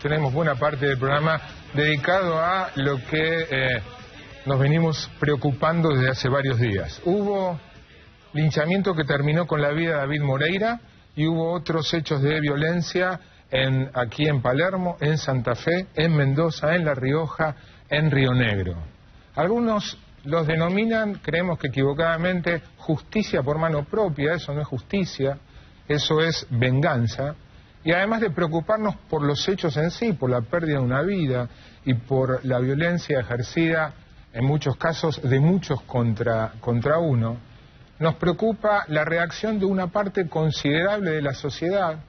tenemos buena parte del programa dedicado a lo que nos venimos preocupando desde hace varios días. Hubo linchamiento que terminó con la vida de David Moreira y hubo otros hechos de violencia aquí en Palermo, en Santa Fe, en Mendoza, en La Rioja, en Río Negro. Algunos los denominan, creemos que equivocadamente, justicia por mano propia. Eso no es justicia, eso es venganza. Y además de preocuparnos por los hechos en sí, por la pérdida de una vida y por la violencia ejercida, en muchos casos, de muchos contra uno, nos preocupa la reacción de una parte considerable de la sociedad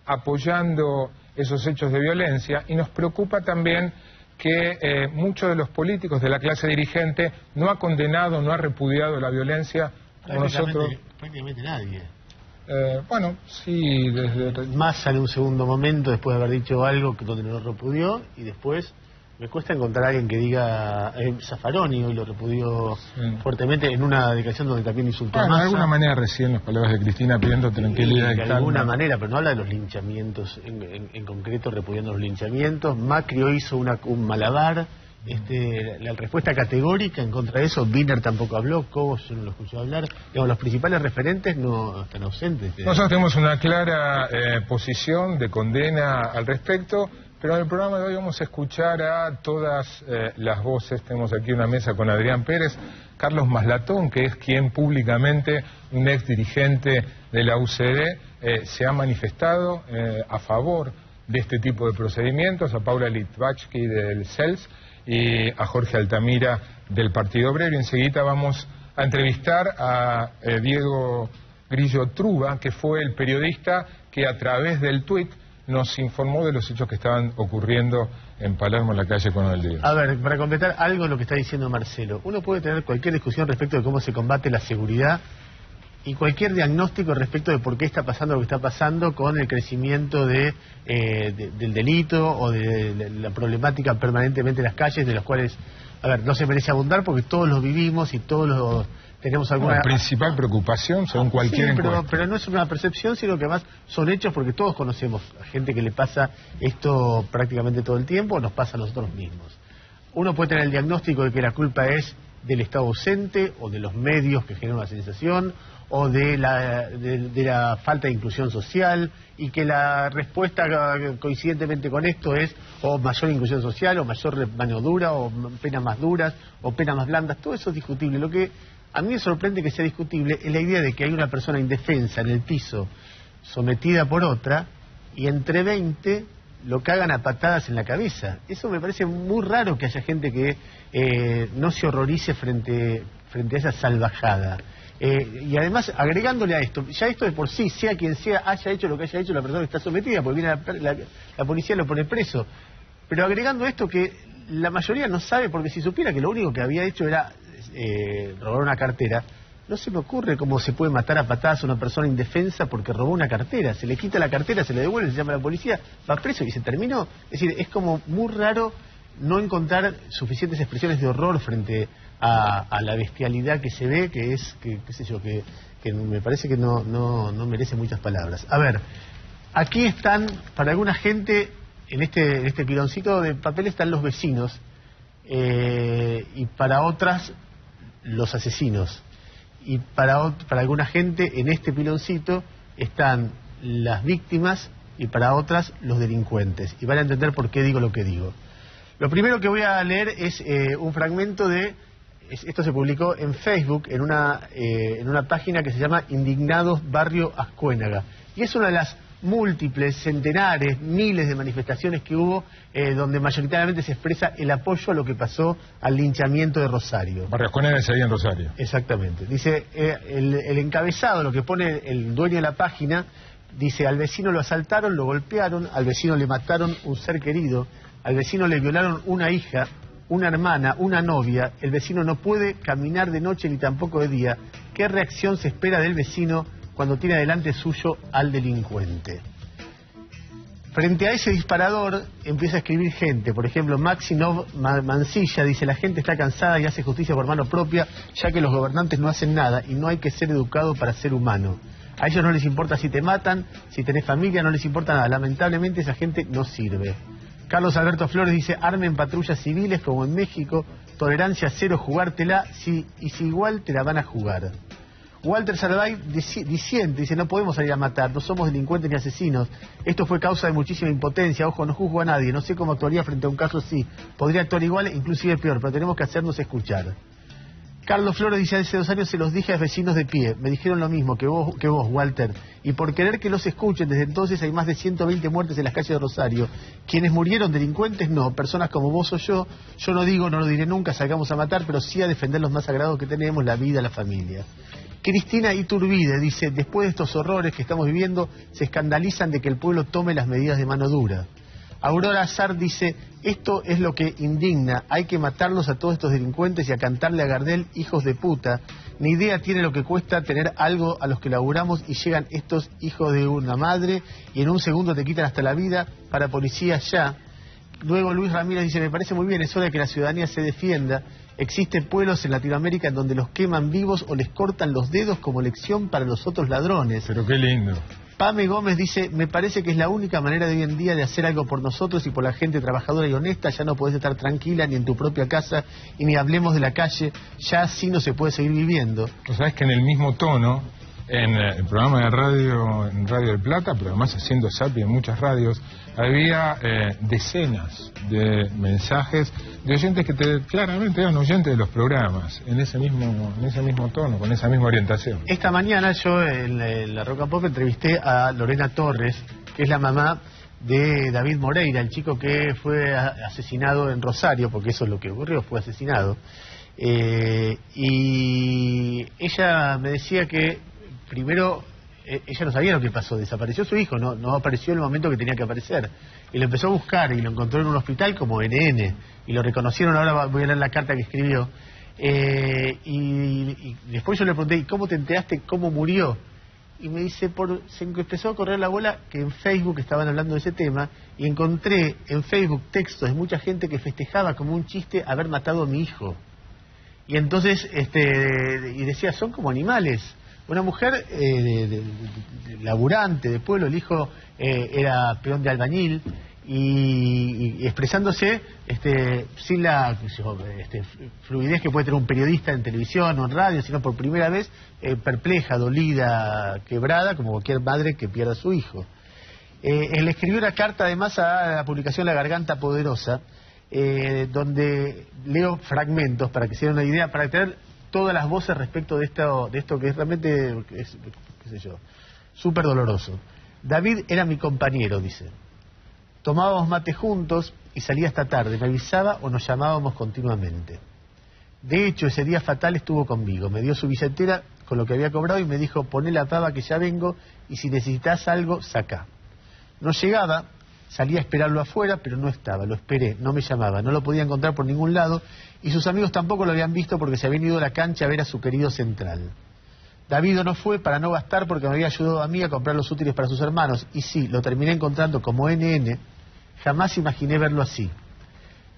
apoyando esos hechos de violencia, y nos preocupa también que muchos de los políticos de la clase dirigente no ha condenado, no ha repudiado la violencia. Prácticamente nadie. Bueno, sí, desde... Massa en un segundo momento, después de haber dicho algo donde no lo repudió, y después me cuesta encontrar a alguien que diga... Zaffaroni hoy lo repudió fuertemente en una declaración donde también insultó a Massa. De alguna manera recién las palabras de Cristina pidiendo tranquilidad y calma. De alguna manera, pero no habla de los linchamientos, en concreto repudiando los linchamientos. Macri hoy hizo un malabar. La respuesta categórica en contra de eso. Wiener tampoco habló, Cobos yo no lo escuché hablar. Digamos, los principales referentes no están ausentes. Nosotros tenemos una clara posición de condena al respecto, pero en el programa de hoy vamos a escuchar a todas las voces. Tenemos aquí una mesa con Adrián Pérez, Carlos Maslatón, que es quien públicamente, un ex dirigente de la UCD, se ha manifestado a favor de este tipo de procedimientos, a Paula Litvachky del CELS y a Jorge Altamira del Partido Obrero. Y enseguida vamos a entrevistar a Diego Grillo Truba, que fue el periodista que a través del tuit nos informó de los hechos que estaban ocurriendo en Palermo, en la calle Coronel Díaz. A ver, para completar algo de lo que está diciendo Marcelo, uno puede tener cualquier discusión respecto de cómo se combate la seguridad y cualquier diagnóstico respecto de por qué está pasando lo que está pasando con el crecimiento del delito o de la problemática permanentemente en las calles, de los cuales, a ver, no se merece abundar porque todos los vivimos y todos los tenemos alguna... La principal preocupación según cualquier encuesta. Pero no es una percepción, sino que además son hechos, porque todos conocemos a gente que le pasa esto prácticamente todo el tiempo, o nos pasa a nosotros mismos. Uno puede tener el diagnóstico de que la culpa es del Estado ausente, o de los medios que generan una sensación, o de la falta de inclusión social, y que la respuesta coincidentemente con esto es o mayor inclusión social, o mayor mano dura, o penas más duras, o penas más blandas. Todo eso es discutible. Lo que a mí me sorprende que sea discutible es la idea de que hay una persona indefensa en el piso, sometida por otra, y entre 20 lo cagan a patadas en la cabeza. Eso me parece muy raro, que haya gente que no se horrorice frente a esa salvajada. Y además, agregándole a esto, ya esto de por sí, sea quien sea, haya hecho lo que haya hecho la persona que está sometida, porque viene la policía lo pone preso. Pero agregando esto que la mayoría no sabe, porque si supiera que lo único que había hecho era robar una cartera, no se me ocurre cómo se puede matar a patadas a una persona indefensa porque robó una cartera. Se le quita la cartera, se le devuelve, se llama a la policía, va preso y se terminó. Es decir, es como muy raro no encontrar suficientes expresiones de horror frente a la bestialidad que se ve, que es, qué sé yo, que me parece que no merece muchas palabras. A ver, aquí están, para alguna gente, en este piloncito de papel están los vecinos, y para otras los asesinos, y para alguna gente en este piloncito están las víctimas y para otras los delincuentes, y van a entender por qué digo lo que digo. Lo primero que voy a leer es un fragmento esto se publicó en Facebook, en una página que se llama Indignados Barrio Ascuénaga, y es una de las múltiples, centenares, miles de manifestaciones que hubo, donde mayoritariamente se expresa el apoyo a lo que pasó al linchamiento de Rosario. Barrio Ascuénaga es ahí en Rosario. Exactamente. Dice, el encabezado, lo que pone el dueño de la página, dice: al vecino lo asaltaron, lo golpearon, al vecino le mataron un ser querido, al vecino le violaron una hija, una hermana, una novia, el vecino no puede caminar de noche ni tampoco de día. ¿Qué reacción se espera del vecino cuando tiene delante suyo al delincuente? Frente a ese disparador empieza a escribir gente. Por ejemplo, Maxinov Mancilla dice: la gente está cansada y hace justicia por mano propia, ya que los gobernantes no hacen nada y no hay que ser educado para ser humano. A ellos no les importa si te matan, si tenés familia, no les importa nada. Lamentablemente esa gente no sirve. Carlos Alberto Flores dice, armen patrullas civiles como en México, tolerancia cero, jugártela, y si igual te la van a jugar. Walter Salvay disiente, dice, no podemos salir a matar, no somos delincuentes ni asesinos, esto fue causa de muchísima impotencia, ojo, no juzgo a nadie, no sé cómo actuaría frente a un caso así, podría actuar igual, inclusive peor, pero tenemos que hacernos escuchar. Carlos Flores dice, hace 2 años se los dije a vecinos de pie, me dijeron lo mismo que vos, Walter, y por querer que los escuchen, desde entonces hay más de 120 muertes en las calles de Rosario. Quienes murieron, delincuentes no, personas como vos o yo no digo, no lo diré nunca, salgamos a matar, pero sí a defender los más sagrados que tenemos, la vida, la familia. Cristina Iturbide dice, después de estos horrores que estamos viviendo, se escandalizan de que el pueblo tome las medidas de mano dura. Aurora Azar dice, esto es lo que indigna, hay que matarlos a todos estos delincuentes y a cantarle a Gardel, hijos de puta. Ni idea tiene lo que cuesta tener algo a los que laburamos y llegan estos hijos de una madre y en un segundo te quitan hasta la vida, para policía ya. Luego Luis Ramírez dice, me parece muy bien, es hora de que la ciudadanía se defienda. Existen pueblos en Latinoamérica en donde los queman vivos o les cortan los dedos como lección para los otros ladrones. Pero qué lindo. Pame Gómez dice, me parece que es la única manera de hoy en día de hacer algo por nosotros y por la gente trabajadora y honesta. Ya no podés estar tranquila ni en tu propia casa y ni hablemos de la calle, ya así no se puede seguir viviendo. Vos sabés que en el mismo tono, en el programa de radio, en Radio del Plata, pero además haciendo Zapi en muchas radios, había decenas de mensajes de oyentes que claramente eran oyentes de los programas, en ese mismo tono, con esa misma orientación. Esta mañana yo en la Roca Pop entrevisté a Lorena Torres, que es la mamá de David Moreira, el chico que fue asesinado en Rosario, porque eso es lo que ocurrió, fue asesinado. Y ella me decía que primero ella no sabía lo que pasó, desapareció su hijo, no apareció en el momento que tenía que aparecer, y lo empezó a buscar y lo encontró en un hospital como NN, y lo reconocieron. Ahora voy a leer la carta que escribió, y después yo le pregunté, ¿y cómo te enteraste cómo murió? Y me dice, se empezó a correr la bola que en Facebook estaban hablando de ese tema, y encontré en Facebook textos de mucha gente que festejaba como un chiste haber matado a mi hijo, y entonces y decía, son como animales. Una mujer laburante de pueblo, el hijo era peón de albañil, y expresándose sin la fluidez que puede tener un periodista en televisión o en radio, sino por primera vez perpleja, dolida, quebrada, como cualquier madre que pierda a su hijo. Él escribió una carta además a la publicación La Garganta Poderosa, donde leo fragmentos para que se den una idea, para tener todas las voces respecto de esto que es realmente, qué sé yo, súper doloroso. David era mi compañero, dice. Tomábamos mate juntos y salía hasta tarde, me avisaba o nos llamábamos continuamente. De hecho, ese día fatal estuvo conmigo, me dio su billetera con lo que había cobrado y me dijo, poné la pava que ya vengo y si necesitas algo, sacá. No llegaba, salí a esperarlo afuera, pero no estaba, lo esperé, no me llamaba, no lo podía encontrar por ningún lado y sus amigos tampoco lo habían visto porque se habían ido a la cancha a ver a su querido Central. David no fue para no gastar porque me había ayudado a mí a comprar los útiles para sus hermanos y sí, lo terminé encontrando como NN, jamás imaginé verlo así.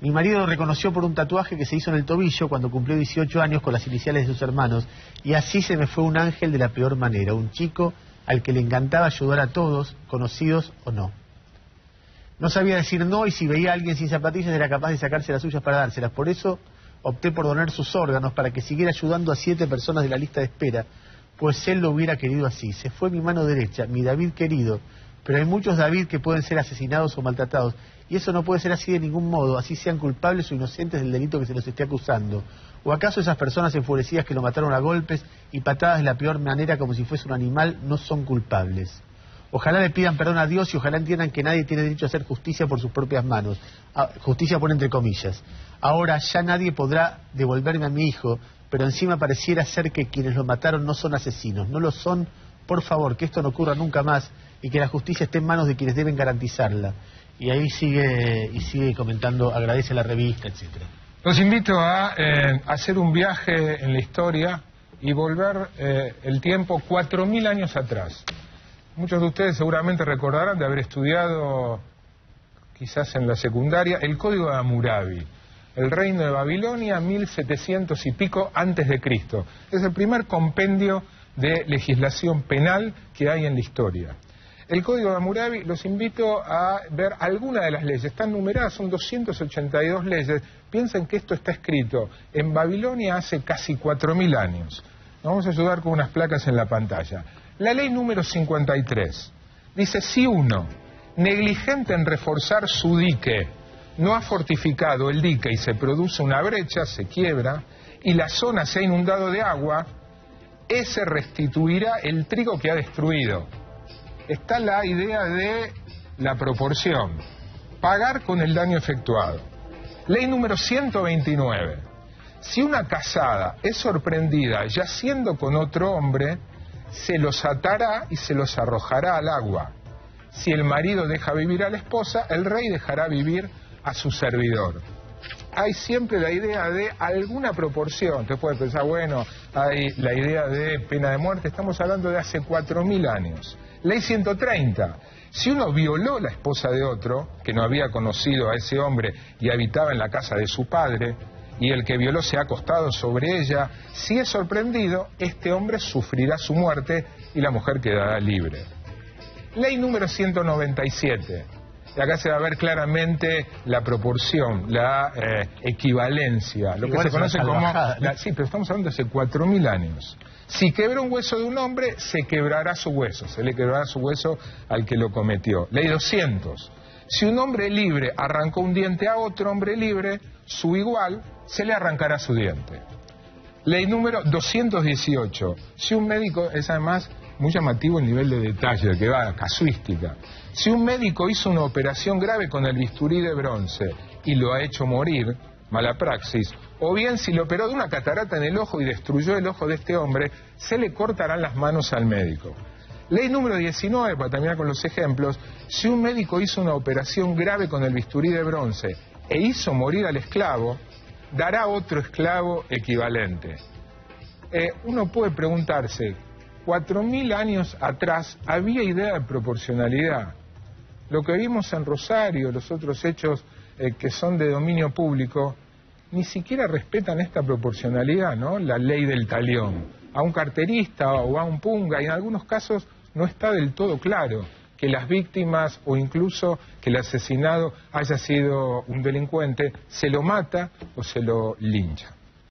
Mi marido lo reconoció por un tatuaje que se hizo en el tobillo cuando cumplió 18 años con las iniciales de sus hermanos y así se me fue un ángel de la peor manera, un chico al que le encantaba ayudar a todos, conocidos o no. No sabía decir no y si veía a alguien sin zapatillas era capaz de sacarse las suyas para dárselas. Por eso opté por donar sus órganos para que siguiera ayudando a 7 personas de la lista de espera, pues él lo hubiera querido así. Se fue mi mano derecha, mi David querido, pero hay muchos David que pueden ser asesinados o maltratados y eso no puede ser así de ningún modo, así sean culpables o inocentes del delito que se los esté acusando. ¿O acaso esas personas enfurecidas que lo mataron a golpes y patadas de la peor manera como si fuese un animal no son culpables? Ojalá le pidan perdón a Dios y ojalá entiendan que nadie tiene derecho a hacer justicia por sus propias manos. Justicia pone entre comillas. Ahora ya nadie podrá devolverme a mi hijo, pero encima pareciera ser que quienes lo mataron no son asesinos. No lo son, por favor, que esto no ocurra nunca más y que la justicia esté en manos de quienes deben garantizarla. Y ahí sigue comentando, agradece a la revista, etcétera. Los invito a hacer un viaje en la historia y volver el tiempo 4000 años atrás. Muchos de ustedes seguramente recordarán de haber estudiado, quizás en la secundaria, el Código de Hammurabi, el reino de Babilonia, 1700 y pico antes de Cristo. Es el primer compendio de legislación penal que hay en la historia. El Código de Hammurabi, los invito a ver alguna de las leyes. Están numeradas, son 282 leyes. Piensen que esto está escrito en Babilonia hace casi 4.000 años. Nos vamos a ayudar con unas placas en la pantalla. La ley número 53 dice: si uno, negligente en reforzar su dique, no ha fortificado el dique y se produce una brecha, se quiebra, y la zona se ha inundado de agua, ese restituirá el trigo que ha destruido. Está la idea de la proporción, pagar con el daño efectuado. Ley número 129. Si una casada es sorprendida yaciendo con otro hombre, se los atará y se los arrojará al agua. Si el marido deja vivir a la esposa, el rey dejará vivir a su servidor. Hay siempre la idea de alguna proporción. Te puedes pensar, bueno, hay la idea de pena de muerte. Estamos hablando de hace 4.000 años. Ley 130. Si uno violó la esposa de otro, que no había conocido a ese hombre y habitaba en la casa de su padre, y el que violó se ha acostado sobre ella, si es sorprendido, este hombre sufrirá su muerte y la mujer quedará libre. Ley número 197. Y acá se va a ver claramente la proporción, la equivalencia, lo que se conoce como... Sí, pero estamos hablando de hace 4.000 años. Si quebra un hueso de un hombre, se quebrará su hueso, se le quebrará su hueso al que lo cometió. Ley 200. Si un hombre libre arrancó un diente a otro hombre libre, su igual, se le arrancará su diente. Ley número 218. Si un médico, es además muy llamativo el nivel de detalle que va, casuística. Si un médico hizo una operación grave con el bisturí de bronce y lo ha hecho morir, mala praxis, o bien si le operó de una catarata en el ojo y destruyó el ojo de este hombre, se le cortarán las manos al médico. Ley número 19, para terminar con los ejemplos: si un médico hizo una operación grave con el bisturí de bronce e hizo morir al esclavo, dará otro esclavo equivalente. Uno puede preguntarse, 4.000 años atrás había idea de proporcionalidad. Lo que vimos en Rosario, los otros hechos que son de dominio público, ni siquiera respetan esta proporcionalidad, ¿no? La ley del talión. A un carterista o a un punga, y en algunos casos no está del todo claro que las víctimas o incluso que el asesinado haya sido un delincuente, se lo mata o se lo lincha.